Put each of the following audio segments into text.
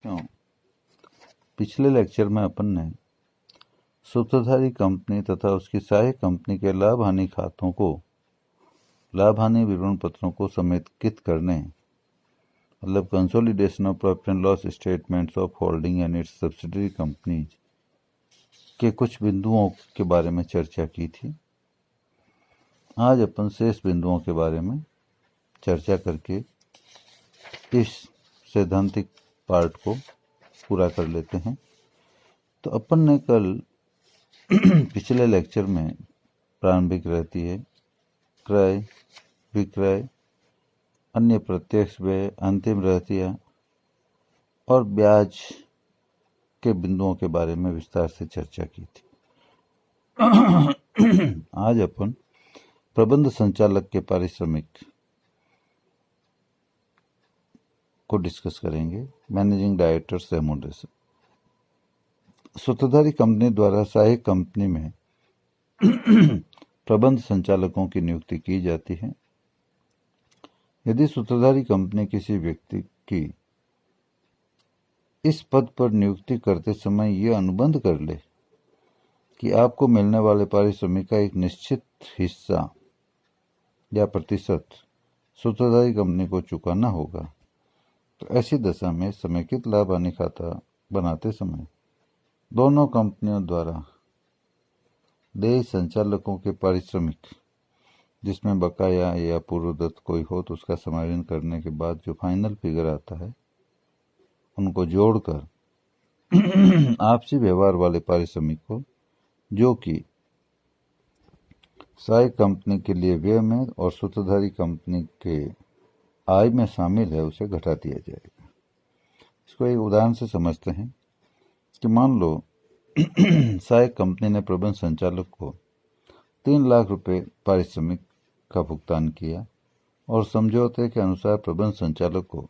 साथियों, पिछले लेक्चर में अपन ने सूत्रधारी कंपनी तथा उसकी सहायक कंपनी के लाभ हानि खातों को, लाभ हानि विवरण पत्रों को समेकित करने, मतलब consolidation of profit and loss statements of holding and it's subsidiary companies के कुछ बिंदुओं के बारे में चर्चा की थी। आज अपन शेष बिंदुओं के बारे में चर्चा करके इस सैद्धांतिक पार्ट को पूरा कर लेते हैं। तो अपन ने कल पिछले लेक्चर में प्रारंभिक रहती है क्रय, विक्रय, अन्य प्रत्यक्ष व्यय, अंतिम रहतिया और ब्याज के बिंदुओं के बारे में विस्तार से चर्चा की थी। आज अपन प्रबंध संचालक के पारिश्रमिक को डिस्कस करेंगे। Managing directors remuneration. सूत्रधारी कंपनी द्वारा सहायक कंपनी में प्रबंध संचालकों की नियुक्ति की जाती है। यदि सूत्रधारी कंपनी किसी व्यक्ति की इस पद पर नियुक्ति करते समय यह अनुबंध कर ले कि आपको मिलने वाले पारिश्रमिक का एक निश्चित हिस्सा या प्रतिशत सूत्रधारी कंपनी को चुकाना होगा, तो ऐसी दशा में समेकित लाभ हानि खाता बनाते समय दोनों कंपनियों द्वारा देय संचालकों के पारिश्रमिक, जिसमें बकाया या पूर्वदत्त कोई हो तो उसका समायोजन करने के बाद जो फाइनल फिगर आता है, उनको जोड़कर आपसी व्यवहार वाले पारिश्रमिक को, जो कि सहायक कंपनी के लिए व्यय में और सूत्रधारी कंपनी के आय में शामिल है, उसे घटा दिया जाएगा। इसको एक उदाहरण से समझते हैं कि मान लो सहायक कंपनी ने प्रबंध संचालक को 3 लाख रुपए पारिश्रमिक का भुगतान किया और समझौते के अनुसार प्रबंध संचालक को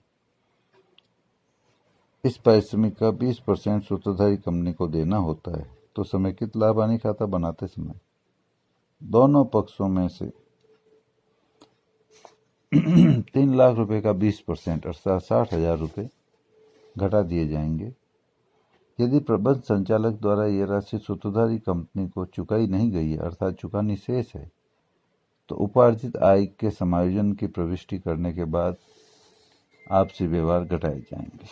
इस पारिश्रमिक का 20% सूत्रधारी कंपनी को देना होता है। तो समेकित लाभ हानि खाता बनाते समय दोनों पक्षों में से 3 लाख रुपए का 20% अर्थात 60,000 रुपये घटा दिए जाएंगे। यदि प्रबंध संचालक द्वारा यह राशि सूत्रधारी कंपनी को चुकाई नहीं गई है, अर्थात चुकानी शेष है, तो उपार्जित आय के समायोजन की प्रविष्टि करने के बाद आपसी व्यवहार घटाए जाएंगे।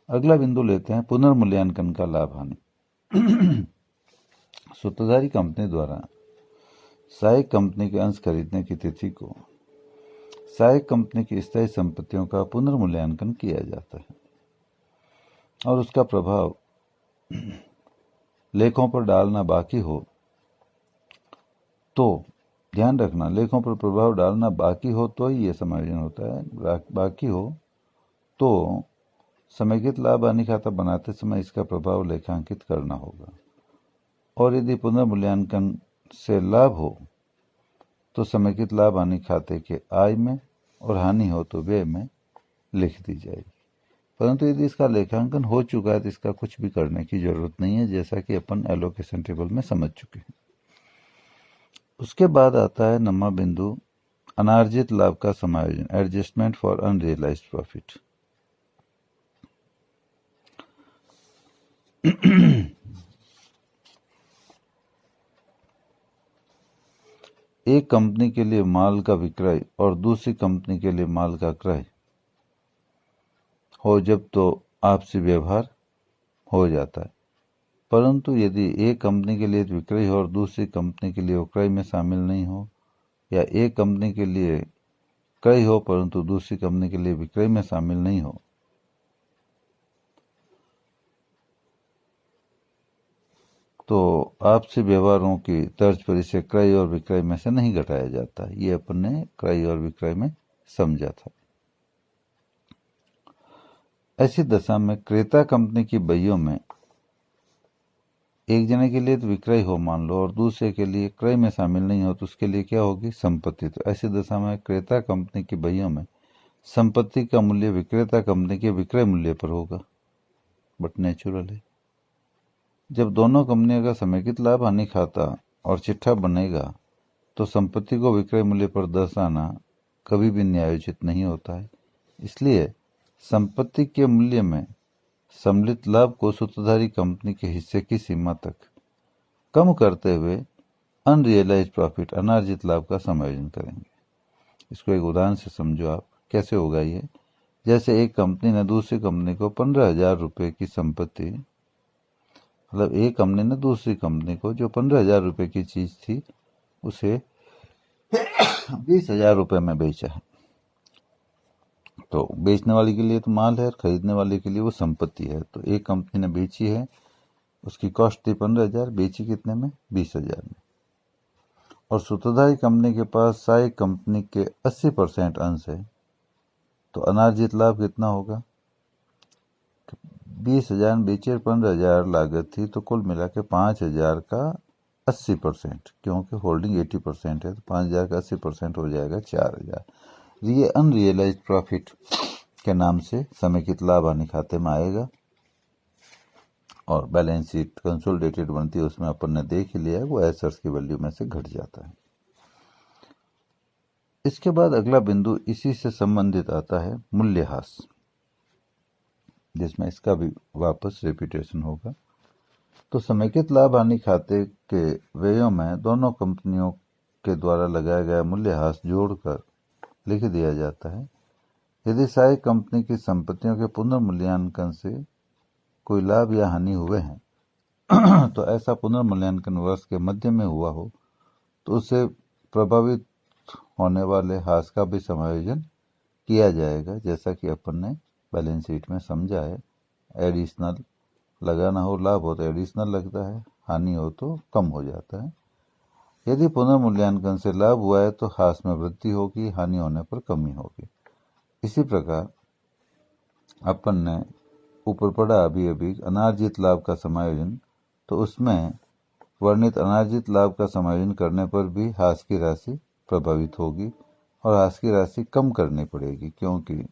अगला बिंदु लेते हैं पुनर्मूल्यांकन का लाभ हानि। सूत्रधारी कंपनी द्वारा सहायक कंपनी के अंश खरीदने की तिथि को सहायक कंपनी की स्थायी संपत्तियों का पुनर्मूल्यांकन किया जाता है और उसका प्रभाव लेखों पर डालना बाकी हो तो, ध्यान रखना, लेखों पर प्रभाव डालना बाकी हो तो ही यह समायोजन होता है। बाकी हो तो समेकित लाभ हानि खाता बनाते समय इसका प्रभाव लेखांकित करना होगा, और यदि पुनर्मूल्यांकन से लाभ हो तो समेकित लाभ हानि खाते के आय में और हानि हो तो व्यय में लिख दी जाएगी। परंतु यदि इसका लेखांकन हो चुका है तो इसका कुछ भी करने की जरूरत नहीं है, जैसा कि अपन एलोकेशन टेबल में समझ चुके हैं। उसके बाद आता है 9वां बिंदु, अनार्जित लाभ का समायोजन, एडजस्टमेंट फॉर अनरियलाइज्ड प्रॉफिट। एक कंपनी के लिए माल का विक्रय और दूसरी कंपनी के लिए माल का क्रय हो जब तो आपसी व्यवहार हो जाता है। परंतु यदि एक कंपनी के लिए विक्रय हो और दूसरी कंपनी के लिए वो क्रय में शामिल नहीं हो, या एक कंपनी के लिए क्रय हो परंतु दूसरी कंपनी के लिए विक्रय में शामिल नहीं हो, तो आपसी व्यवहारों की तर्ज पर इसे क्रय और विक्रय में से नहीं घटाया जाता। ये अपन ने क्रय और विक्रय में समझा था। ऐसी दशा में क्रेता कंपनी की बहियों में एक जने के लिए तो विक्रय हो मान लो और दूसरे के लिए क्रय में शामिल नहीं हो, तो उसके लिए क्या होगी? संपत्ति। तो ऐसी दशा में क्रेता कंपनी की बहियों में संपत्ति का मूल्य विक्रेता कंपनी के विक्रय मूल्य पर होगा, बट नेचुरल है। जब दोनों कंपनियों का समेकित लाभ हानि खाता और चिट्ठा बनेगा तो संपत्ति को विक्रय मूल्य पर दर्शाना कभी भी न्यायोचित नहीं होता है। इसलिए संपत्ति के मूल्य में सम्मिलित लाभ को सूत्रधारी कंपनी के हिस्से की सीमा तक कम करते हुए अनरियलाइज्ड प्रॉफिट अनार्जित लाभ का समायोजन करेंगे। इसको एक उदाहरण से समझो आप, कैसे होगा ये। जैसे एक कंपनी ने दूसरी कंपनी को 15,000 रुपये की संपत्ति, मतलब एक कंपनी ने दूसरी कंपनी को जो 15,000 रुपये की चीज थी उसे 20,000 रुपये में बेचा है। तो बेचने वाले के लिए तो माल है और खरीदने वाले के लिए वो संपत्ति है। तो एक कंपनी ने बेची है, उसकी कॉस्ट थी 15,000, बेची कितने में? 20,000 में। और सूत्रधारी कंपनी के पास सहायक कंपनी के 80% अंश है, तो अनार्जित लाभ कितना होगा? 20,000 में बेचे, 15,000 लागत थी, तो कुल मिला के 5,000 का 80%, क्योंकि होल्डिंग 80% है, तो 5,000 का 80% हो जाएगा 4,000। ये अनरियलाइज्ड प्रॉफिट के नाम से समेकित लाभ हानि खाते में आएगा और बैलेंस शीट कंसोलिडेटेड बनती है, उसमें अपन ने देख ही लिया है, वो एसेट्स की वैल्यू में से घट जाता है। इसके बाद अगला बिंदु इसी से संबंधित आता है मूल्यह्रास, जिसमें इसका भी वापस रिपीटेशन होगा। तो समेकित लाभ हानि खाते के व्ययों में दोनों कंपनियों के द्वारा लगाया गया मूल्यह्रास जोड़कर लिख दिया जाता है। यदि सहायक कंपनी की संपत्तियों के पुनर्मूल्यांकन से कोई लाभ या हानि हुए हैं तो ऐसा पुनर्मूल्यांकन वर्ष के मध्य में हुआ हो तो उससे प्रभावित होने वाले ह्रास का भी समायोजन किया जाएगा, जैसा कि अपन ने बैलेंस शीट में समझा है। एडिशनल लगाना हो, लाभ हो तो एडिशनल लगता है, हानि हो तो कम हो जाता है। यदि पुनर्मूल्यांकन से लाभ हुआ है तो ह्रास में वृद्धि होगी, हानि होने पर कमी होगी। इसी प्रकार अपन ने ऊपर पढ़ा अभी अनार्जित लाभ का समायोजन, तो उसमें वर्णित अनार्जित लाभ का समायोजन करने पर भी ह्रास की राशि प्रभावित होगी और ह्रास की राशि कम करनी पड़ेगी, क्योंकि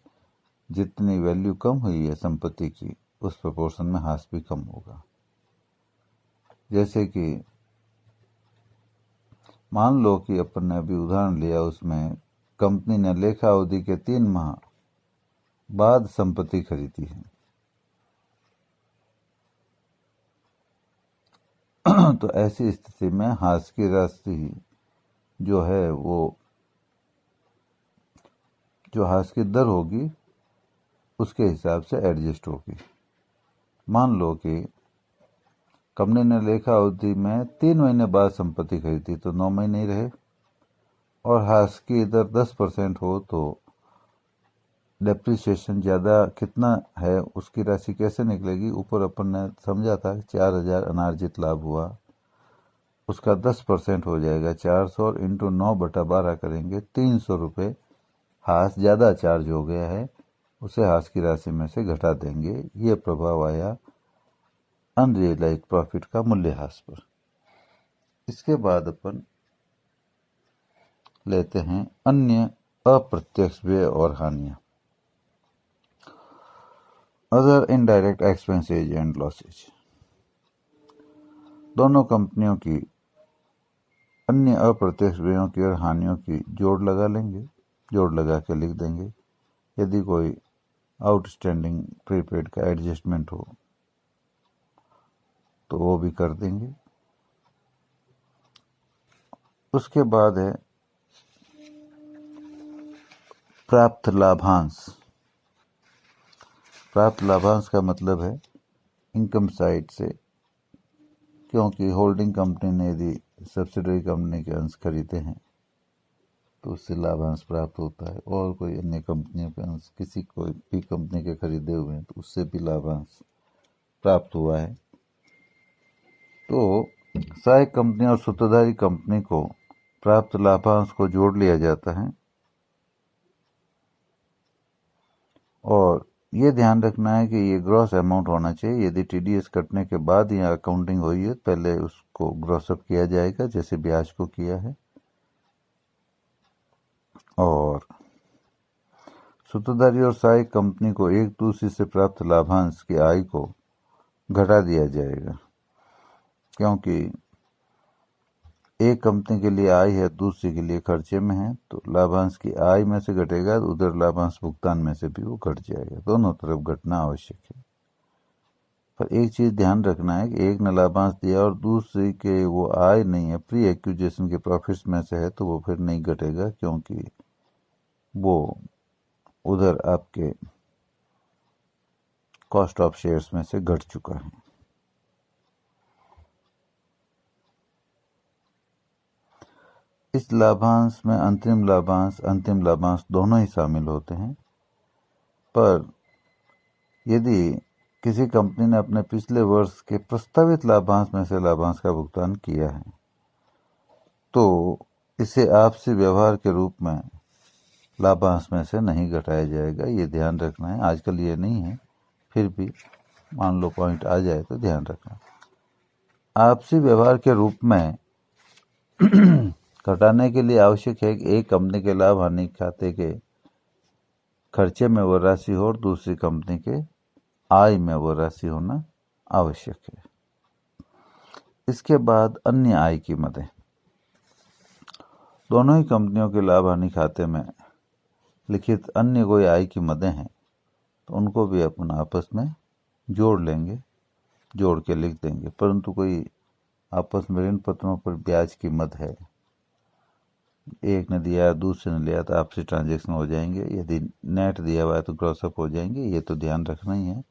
जितनी वैल्यू कम हुई है संपत्ति की उस प्रोपोर्शन में ह्रास भी कम होगा। जैसे कि मान लो कि अपन ने अभी उदाहरण लिया, उसमें कंपनी ने लेखा अवधि के 3 माह बाद संपत्ति खरीदी है तो ऐसी स्थिति में ह्रास की राशि जो है वो, जो ह्रास की दर होगी उसके हिसाब से एडजस्ट होगी। मान लो कि कंपनी ने लेखा अवधि में 3 महीने बाद संपत्ति खरीदी तो 9 महीने ही रहे, और ह्रास की दर 10% हो तो डेप्रिसिएशन ज़्यादा कितना है उसकी राशि कैसे निकलेगी? ऊपर अपन ने समझा था 4,000 अनार्जित लाभ हुआ, उसका 10% हो जाएगा 400 और इंटू 9/12 करेंगे 300 रुपये। ह्रास ज़्यादा चार्ज हो गया है, उसे ह्रास की राशि में से घटा देंगे। ये प्रभाव आया अनरियलाइज्ड प्रॉफिट का मूल्यह्रास पर। इसके बाद अपन लेते हैं अन्य अप्रत्यक्ष व्यय और हानियां, other indirect expenses and losses. दोनों कंपनियों की अन्य अप्रत्यक्ष व्ययों की और हानियों की जोड़ लगा लेंगे, जोड़ लगा के लिख देंगे। यदि कोई आउटस्टैंडिंग प्रीपेड का एडजस्टमेंट हो तो वो भी कर देंगे। उसके बाद है प्राप्त लाभांश। प्राप्त लाभांश का मतलब है इनकम साइड से, क्योंकि होल्डिंग कंपनी ने यदि सब्सिडरी कंपनी के अंश खरीदे हैं तो उससे लाभांश प्राप्त होता है, और कोई अन्य कंपनियों के अंश किसी कोई भी कंपनी के खरीदे हुए हैं तो उससे भी लाभांश प्राप्त हुआ है। तो सहायक कंपनी और सूत्रधारी कंपनी को प्राप्त लाभांश को जोड़ लिया जाता है, और ये ध्यान रखना है कि ये ग्रॉस अमाउंट होना चाहिए। यदि टीडीएस कटने के बाद या अकाउंटिंग हुई है पहले उसको ग्रॉस अप किया जाएगा, जैसे ब्याज को किया है, और सूत्रधारी और सहायक कंपनी को एक दूसरे से प्राप्त लाभांश की आय को घटा दिया जाएगा, क्योंकि एक कंपनी के लिए आय है, दूसरी के लिए खर्चे में है, तो लाभांश की आय में से घटेगा, उधर लाभांश भुगतान में से भी वो घट जाएगा। दोनों तरफ घटना आवश्यक है। पर एक चीज ध्यान रखना है कि एक ने लाभांश दिया और दूसरी के वो आय नहीं है, प्री एक्विजिशन के प्रॉफिट्स में से है, तो वो फिर नहीं घटेगा, क्योंकि वो उधर आपके कॉस्ट ऑफ शेयर्स में से घट चुका है। इस लाभांश में अंतरिम लाभांश दोनों ही शामिल होते हैं। पर यदि किसी कंपनी ने अपने पिछले वर्ष के प्रस्तावित लाभांश में से लाभांश का भुगतान किया है, तो इसे आपसी व्यवहार के रूप में लाभांश में से नहीं घटाया जाएगा। ये ध्यान रखना है। आजकल ये नहीं है, फिर भी मान लो पॉइंट आ जाए तो ध्यान रखना। आपसी व्यवहार के रूप में घटाने के लिए आवश्यक है कि एक कंपनी के लाभ हानि खाते के खर्चे में वो राशि हो और दूसरी कंपनी के आय में वो राशि होना आवश्यक है। इसके बाद अन्य आय की मदें। दोनों ही कंपनियों के लाभ हानि खाते में लिखित अन्य कोई आय की मदें हैं, तो उनको भी अपन आपस में जोड़ लेंगे, जोड़ के लिख देंगे। परंतु कोई आपस में ऋण पत्रों पर ब्याज की मद है, एक ने दिया दूसरे ने लिया, तो आपसी ट्रांजैक्शन हो जाएंगे। यदि नेट दिया हुआ है तो क्रॉसअप हो जाएंगे, ये तो ध्यान रखना ही है।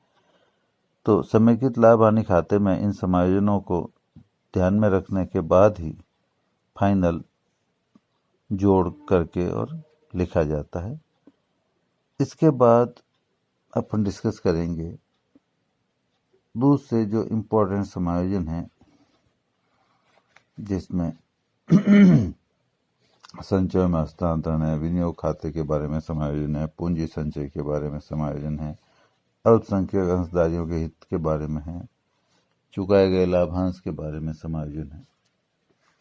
तो समेकित लाभ हानि खाते में इन समायोजनों को ध्यान में रखने के बाद ही फाइनल जोड़ करके और लिखा जाता है। इसके बाद अपन डिस्कस करेंगे दूसरे जो इम्पोर्टेंट समायोजन है, जिसमें संचय में हस्तांतरण है, विनियोग खाते के बारे में समायोजन है, पूंजी संचय के बारे में समायोजन है, अल्पसंख्यक अंशधारियों के हित के बारे में है, चुकाए गए लाभांश के बारे में समायोजन है।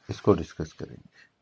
इसको डिस्कस करेंगे।